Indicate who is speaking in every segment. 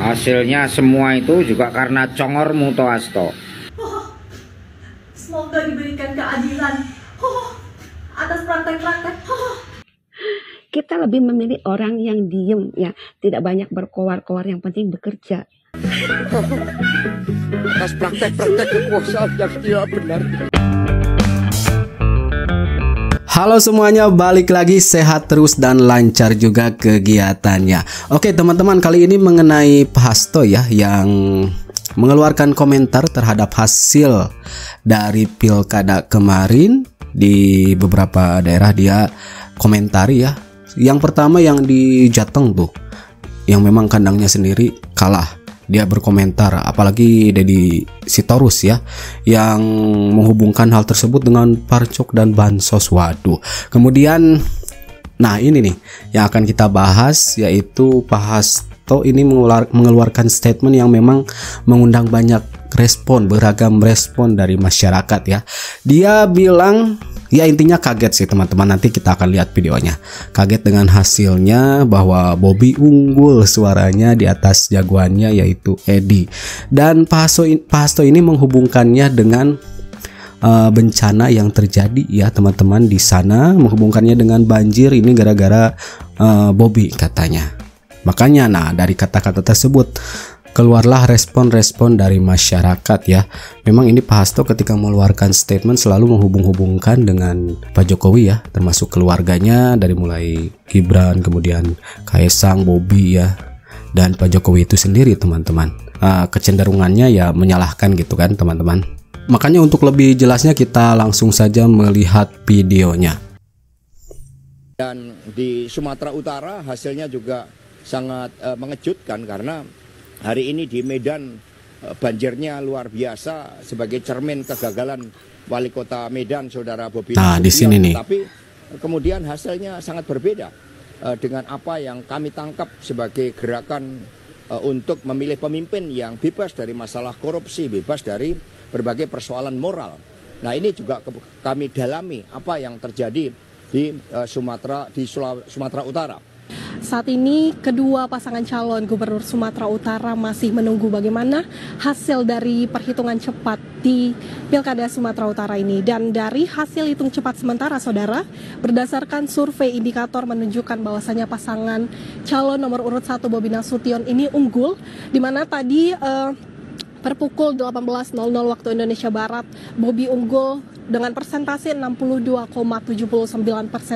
Speaker 1: Hasilnya semua itu juga karena congormu toh Hasto.
Speaker 2: Semoga diberikan keadilan atas praktek-praktek.
Speaker 3: Kita lebih memilih orang yang diem ya, tidak banyak berkoar-koar, yang penting bekerja.
Speaker 4: Atas praktek-praktek kekuasaan yang tidak benar.
Speaker 5: Halo semuanya, balik lagi, sehat terus dan lancar juga kegiatannya. Oke teman-teman, kali ini mengenai Pak Hasto ya, yang mengeluarkan komentar terhadap hasil dari pilkada kemarin. Di beberapa daerah dia komentari ya. Yang pertama yang di Jateng tuh, yang memang kandangnya sendiri kalah. Dia berkomentar, apalagi Deddy Sitorus ya, yang menghubungkan hal tersebut dengan Parcok dan Bansos. Waduh. Kemudian, nah ini nih yang akan kita bahas, yaitu Pak Hasto ini mengeluarkan statement yang memang mengundang banyak respon, beragam respon dari masyarakat ya. Dia bilang, ya intinya kaget sih teman-teman, nanti kita akan lihat videonya. Kaget dengan hasilnya bahwa Bobby unggul suaranya di atas jagoannya yaitu Edi. Dan Pak Hasto ini menghubungkannya dengan bencana yang terjadi ya teman-teman di sana, menghubungkannya dengan banjir ini gara-gara Bobby katanya. Makanya nah dari kata-kata tersebut keluarlah respon-respon dari masyarakat ya. Memang ini Pak Hasto ketika mengeluarkan statement selalu menghubung-hubungkan dengan Pak Jokowi ya, termasuk keluarganya dari mulai Gibran, kemudian Kaesang, Bobby ya, dan Pak Jokowi itu sendiri teman-teman. Kecenderungannya ya menyalahkan gitu kan teman-teman. Makanya untuk lebih jelasnya kita langsung saja melihat videonya.
Speaker 4: Dan di Sumatera Utara hasilnya juga sangat mengejutkan karena hari ini di Medan banjirnya luar biasa sebagai cermin kegagalan wali kota Medan saudara Bobby.
Speaker 5: Nah, di sini nih.
Speaker 4: Tapi kemudian hasilnya sangat berbeda dengan apa yang kami tangkap sebagai gerakan untuk memilih pemimpin yang bebas dari masalah korupsi, bebas dari berbagai persoalan moral. Nah, ini juga kami dalami apa yang terjadi di Sumatera Utara.
Speaker 2: Saat ini kedua pasangan calon gubernur Sumatera Utara masih menunggu bagaimana hasil dari perhitungan cepat di Pilkada Sumatera Utara ini. Dan dari hasil hitung cepat sementara saudara, berdasarkan survei indikator menunjukkan bahwasanya pasangan calon nomor urut 1 Bobi Nasution ini unggul, di mana tadi per pukul 18.00 waktu Indonesia Barat, Bobby unggul dengan persentase 62,79%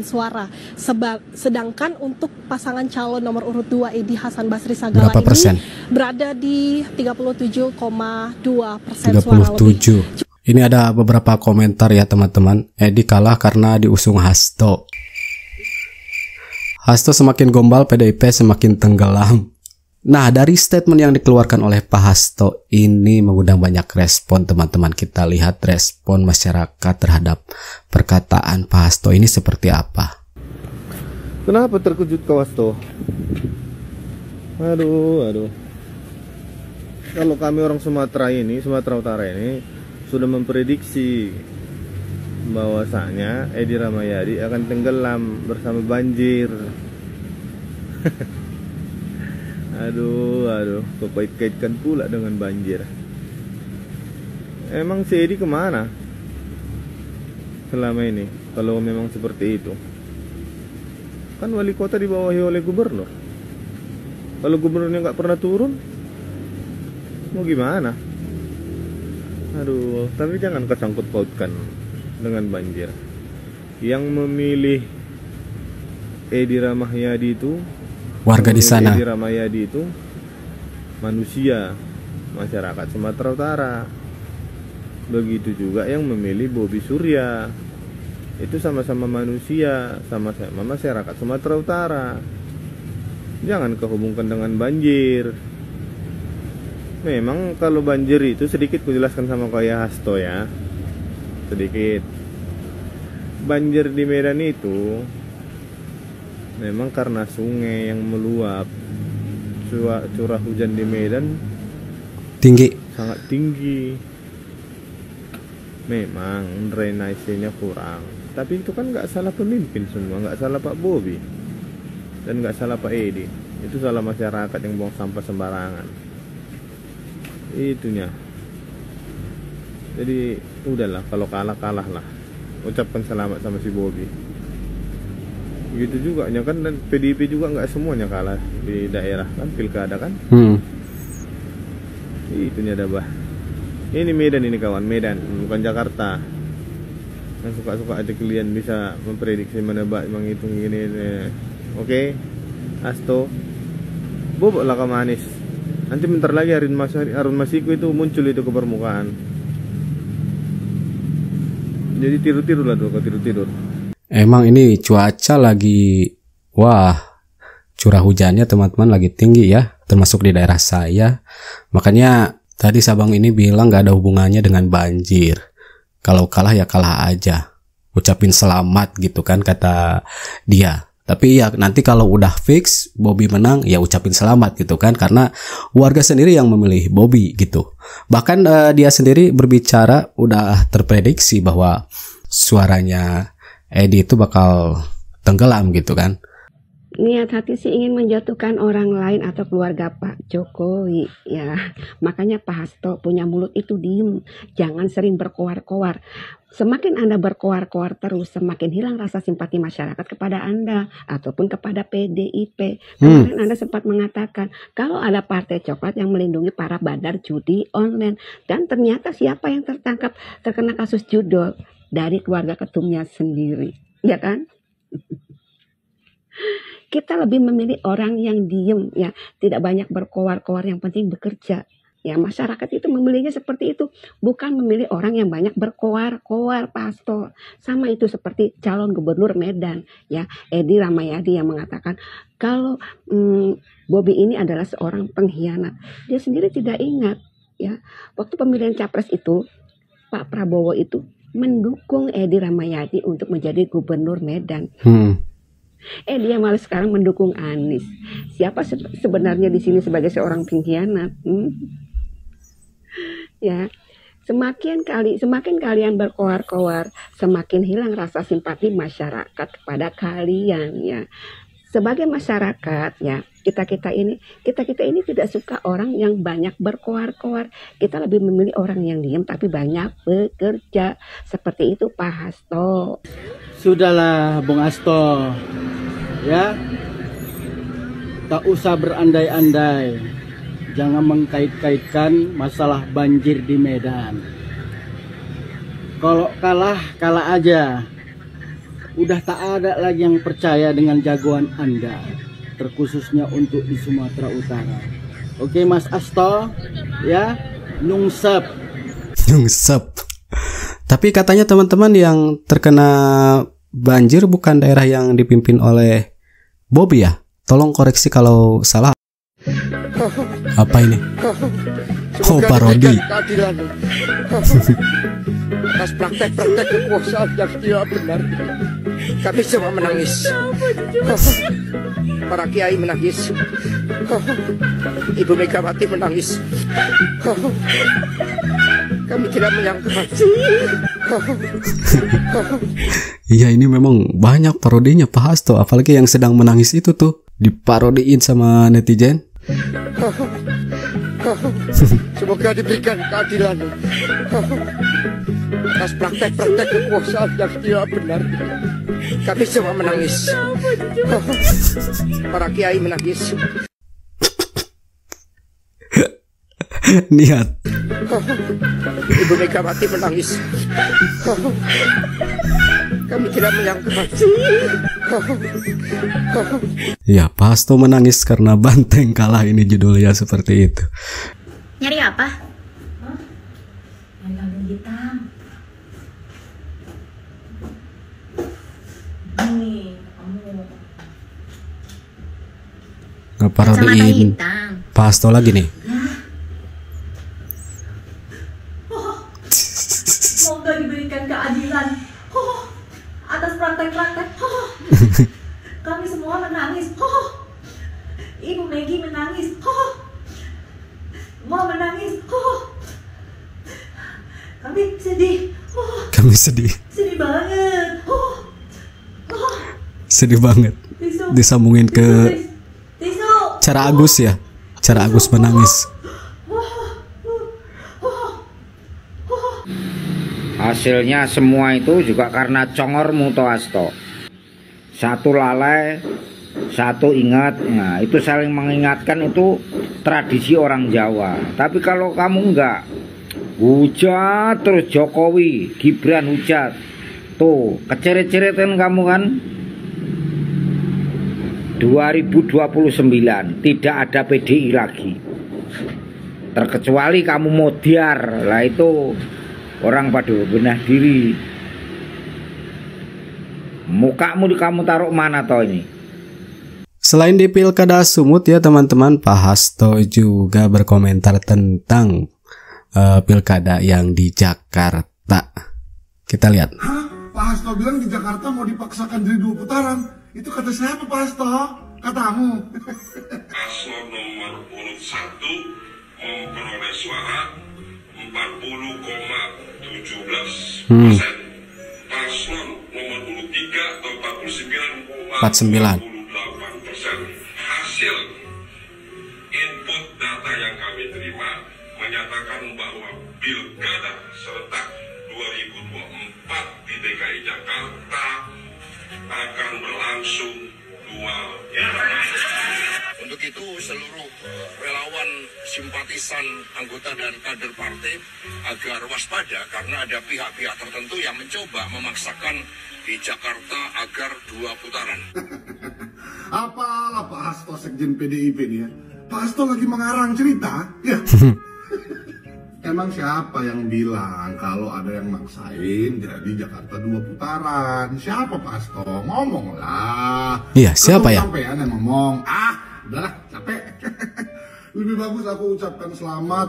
Speaker 2: suara. Sedangkan untuk pasangan calon nomor urut 2 Edi Hasan Basri Sagala
Speaker 5: berapa persen?
Speaker 2: Berada di 37,2% suara
Speaker 5: 37.
Speaker 2: lebih.
Speaker 5: Ini ada beberapa komentar ya teman-teman. Edi kalah karena diusung Hasto. Hasto semakin gombal, PDIP semakin tenggelam. Nah, dari statement yang dikeluarkan oleh Pak Hasto ini mengundang banyak respon teman-teman. Kita lihat respon masyarakat terhadap perkataan Pak Hasto ini seperti apa.
Speaker 6: Kenapa terkejut Pak Hasto? Aduh. Kalau kami orang Sumatera Utara ini sudah memprediksi bahwasanya Edi Rahmayadi akan tenggelam bersama banjir. Aduh, kekait-kaitkan pula dengan banjir. Emang si Edi kemana selama ini kalau memang seperti itu? Kan wali kota dibawahi oleh gubernur. Kalau gubernurnya nggak pernah turun, mau gimana? Aduh, tapi jangan kesangkut pautkan dengan banjir. Yang memilih Edi Rahmayadi itu
Speaker 5: warga di sana.
Speaker 6: Edi Rahmayadi itu manusia, masyarakat Sumatera Utara. Begitu juga yang memilih Bobby Surya, itu sama-sama manusia, sama-sama masyarakat Sumatera Utara. Jangan kehubungkan dengan banjir. Memang kalau banjir itu sedikit kujelaskan sama kayak Hasto ya, sedikit. Banjir di Medan itu memang karena sungai yang meluap. Curah hujan di Medan
Speaker 5: tinggi,
Speaker 6: sangat tinggi. Memang drainasenya kurang, tapi itu kan nggak salah pemimpin semua, nggak salah Pak Bobby dan nggak salah Pak Edi. Itu salah masyarakat yang buang sampah sembarangan. Itunya. Jadi udahlah, kalau kalah lah. Ucapkan selamat sama si Bobi. Gitu juga kan, dan PDIP juga nggak semuanya kalah di daerah kan, pilkada kan. Itunya dah bah. Ini Medan ini kawan, Medan bukan Jakarta. Yang suka-suka aja kalian bisa memprediksi, menebak, menghitung gini. Oke, Hasto, boboklah ke manis. Nanti bentar lagi Harun Masiku itu muncul itu ke permukaan. Jadi tidur-tidur lah tuh, tidur-tidur.
Speaker 5: Emang ini cuaca lagi, wah, curah hujannya teman-teman lagi tinggi ya, termasuk di daerah saya. Makanya tadi Sabang ini bilang gak ada hubungannya dengan banjir. Kalau kalah ya kalah aja, ucapin selamat gitu kan kata dia. Tapi ya nanti kalau udah fix Bobi menang ya ucapin selamat gitu kan, karena warga sendiri yang memilih Bobi gitu. Bahkan dia sendiri berbicara udah terprediksi bahwa suaranya Edi itu bakal tenggelam gitu kan.
Speaker 3: Niat hati sih ingin menjatuhkan orang lain atau keluarga Pak Jokowi ya. Makanya Pak Hasto punya mulut itu diem, jangan sering berkoar-koar. Semakin Anda berkoar-koar terus, semakin hilang rasa simpati masyarakat kepada Anda ataupun kepada PDIP. Kemarin Anda sempat mengatakan kalau ada partai coklat yang melindungi para bandar judi online, dan ternyata siapa yang terkena kasus judol? Dari keluarga ketumnya sendiri, ya kan? Kita lebih memilih orang yang diem ya, tidak banyak berkoar-koar, yang penting bekerja. Ya, masyarakat itu memilihnya seperti itu, bukan memilih orang yang banyak berkoar-koar, Pastor. Sama itu seperti calon gubernur Medan ya, Edi Rahmayadi yang mengatakan kalau Bobi ini adalah seorang pengkhianat. Dia sendiri tidak ingat ya, waktu pemilihan capres itu Pak Prabowo itu mendukung Edi Rahmayadi untuk menjadi gubernur Medan. Dia malah sekarang mendukung Anies. Siapa sebenarnya di sini sebagai seorang pengkhianat? Ya, semakin kalian berkoar-koar, semakin hilang rasa simpati masyarakat kepada kalian ya. Sebagai masyarakat ya, kita ini tidak suka orang yang banyak berkoar-koar. Kita lebih memilih orang yang diam tapi banyak bekerja. Seperti itu Pak Hasto.
Speaker 7: Sudahlah Bung Hasto, ya, tak usah berandai-andai, jangan mengkait-kaitkan masalah banjir di Medan. Kalau kalah aja. Udah tak ada lagi yang percaya dengan jagoan Anda, terkhususnya untuk di Sumatera Utara. Oke Mas Hasto, ya, nyungsep. Tapi katanya teman-teman yang terkena banjir bukan daerah yang dipimpin oleh Bobi ya? Tolong koreksi kalau salah. Apa ini? Oh, parodi.
Speaker 4: Atas praktek-praktek kekuasaan yang tidak benar, kami semua menangis. Para kiai menangis. Ibu Megawati menangis. Kami tidak menyangka.
Speaker 5: Iya, ini memang banyak parodinya Pak Hasto, apalagi yang sedang menangis itu tuh diparodiin sama netizen.
Speaker 4: Semoga diberikan keadilan atas praktek-praktek kekuasaan yang tidak benar. Kami semua menangis. Para kiai menangis.
Speaker 5: Niat.
Speaker 4: Ibu Megawati menangis. Kami tidak menyangka.
Speaker 5: Ya, Pak Hasto menangis karena banteng kalah, ini judulnya seperti itu.
Speaker 8: Nyari apa?
Speaker 9: Nyari kambing hitam. Nih, kamu.
Speaker 5: Ngeparodiin Pak Hasto lagi nih.
Speaker 9: Semoga diberikan keadilan atas praktek-praktek. Kami semua menangis. Ibu Megi menangis. Mau menangis. Kami sedih. Sedih banget.
Speaker 5: Sedih banget. Disambungin ke
Speaker 9: tisu.
Speaker 7: Cara Agus ya, cara Agus menangis.
Speaker 1: Hasilnya semua itu juga karena congormu toh Hasto. Satu lalai, satu ingat. Nah, itu saling mengingatkan, itu tradisi orang Jawa. Tapi kalau kamu enggak, hujat terus Jokowi, Gibran hujat. Tuh, keceret-ceretan kamu kan. 2029 tidak ada PDI lagi. Terkecuali kamu modiar. Lah itu orang pada benah diri. Mukamu kamu taruh mana toh ini?
Speaker 7: Selain di Pilkada Sumut ya teman-teman, Pak Hasto juga berkomentar tentang pilkada yang di Jakarta. Kita lihat.
Speaker 8: Hah? Pak Hasto bilang di Jakarta mau dipaksakan jadi 2 putaran. Itu kata siapa Pak Hasto? Katamu.
Speaker 10: Paslon nomor urut 1 memperoleh suara 40,17%. Paslon nomor urut 3 atau 49,48%. Hasil input data yang kami terima menyatakan bahwa pilkada serentak 2024 di DKI Jakarta akan berlangsung 2 putaran. Untuk itu seluruh relawan, simpatisan, anggota dan kader partai agar waspada karena ada pihak-pihak tertentu yang mencoba memaksakan di Jakarta agar 2 putaran.
Speaker 8: Apalah Pak Hasto sekjen PDIP nih ya. Pak Hasto lagi mengarang cerita ya. Emang siapa yang bilang kalau ada yang maksain jadi Jakarta 2 putaran? Siapa Pak Hasto? Ngomong lah.
Speaker 7: Iya, siapa ya?
Speaker 8: Sampean yang ngomong. Udahlah, capek. Lebih bagus aku ucapkan selamat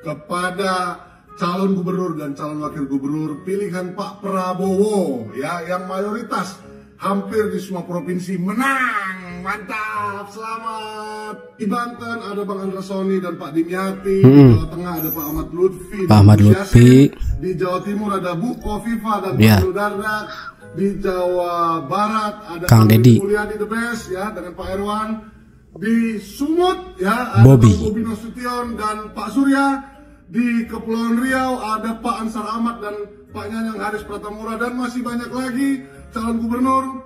Speaker 8: kepada calon gubernur dan calon wakil gubernur pilihan Pak Prabowo ya, yang mayoritas hampir di semua provinsi menang. Mantap, selamat. Di Banten ada Bang Andra Soni dan Pak Dimyati. Di Jawa Tengah ada Pak Ahmad Lutfi.
Speaker 7: Pak Ahmad Lutfi.
Speaker 8: Di Jawa Timur ada Bu Kofifa dan Pak Dardak. Di Jawa Barat ada
Speaker 7: Kang Deddy
Speaker 8: Mulyadi The Best ya dengan Pak Erwan. Di Sumut ya ada
Speaker 7: Bobi
Speaker 8: Nasution dan Pak Surya. Di Kepulauan Riau ada Pak Ansar Ahmad dan Pak Nyanyang Haris Pratamura, dan masih banyak lagi calon gubernur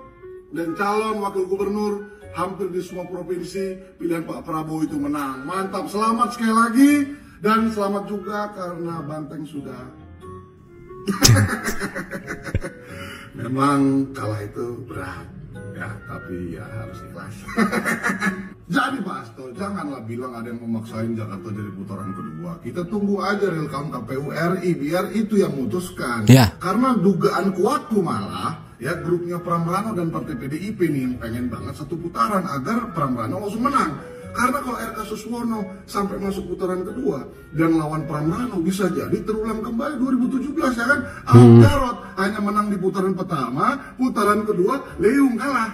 Speaker 8: dan calon wakil gubernur hampir di semua provinsi pilihan Pak Prabowo itu menang. Mantap, selamat sekali lagi, dan selamat juga karena Banteng sudah memang kalah itu berat ya, tapi ya harus ikhlas. Jadi Pak Hasto, janganlah bilang ada yang memaksain Jakarta jadi putaran kedua. Kita tunggu aja real count KPU RI, biar itu yang memutuskan. Karena dugaan kuatku malah ya grupnya Pramrano dan Partai PDIP nih yang pengen banget 1 putaran agar Pramrano langsung menang. Karena kalau RK Suswono sampai masuk putaran kedua dan lawan Pramrano, bisa jadi terulang kembali 2017 ya kan. Ahok Jarot hanya menang di putaran pertama, putaran kedua Leung kalah.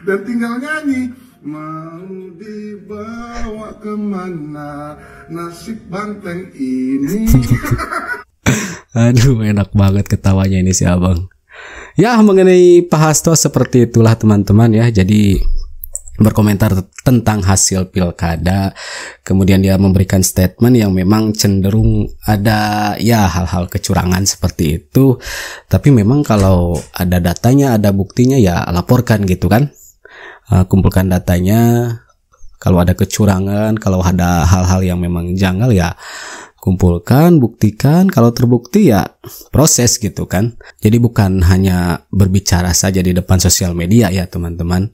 Speaker 8: Dan tinggal nyanyi, mau dibawa kemana nasib Banteng ini.
Speaker 7: Aduh, enak banget ketawanya ini si abang. Ya, mengenai Pak Hasto seperti itulah teman-teman ya. Jadi berkomentar tentang hasil pilkada, kemudian dia memberikan statement yang memang cenderung ada ya hal-hal kecurangan seperti itu. Tapi memang kalau ada datanya, ada buktinya ya laporkan gitu kan. Kumpulkan datanya. Kalau ada kecurangan, kalau ada hal-hal yang memang janggal ya kumpulkan, buktikan. Kalau terbukti ya proses gitu kan. Jadi bukan hanya berbicara saja di depan sosial media ya teman-teman.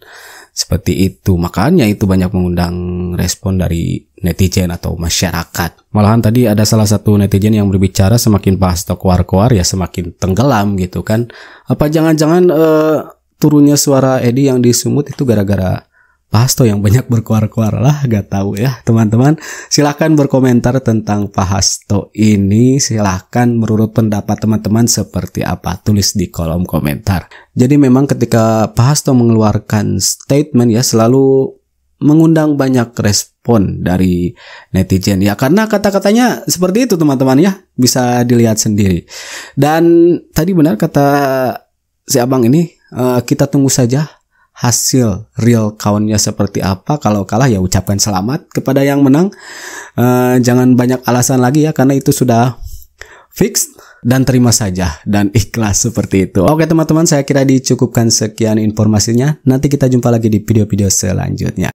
Speaker 7: Seperti itu. Makanya itu banyak mengundang respon dari netizen atau masyarakat. Malahan tadi ada salah satu netizen yang berbicara, semakin Pak Hasto keluar-keluar ya semakin tenggelam gitu kan. Apa jangan-jangan turunnya suara Edi yang di Sumut itu gara-gara Pak Hasto yang banyak berkuar-kuar lah, gak tahu ya teman-teman. Silahkan berkomentar tentang Pak Hasto ini, silahkan menurut pendapat teman-teman seperti apa, tulis di kolom komentar. Jadi memang ketika Pak Hasto mengeluarkan statement ya selalu mengundang banyak respon dari netizen ya, karena kata-katanya seperti itu teman-teman ya, bisa dilihat sendiri. Dan tadi benar kata si abang ini, kita tunggu saja
Speaker 5: hasil real countnya seperti apa. Kalau kalah ya ucapkan selamat kepada yang menang. Jangan banyak alasan lagi ya, karena itu sudah fix, dan terima saja dan ikhlas seperti itu. Oke teman-teman, saya kira dicukupkan sekian informasinya. Nanti kita jumpa lagi di video-video selanjutnya.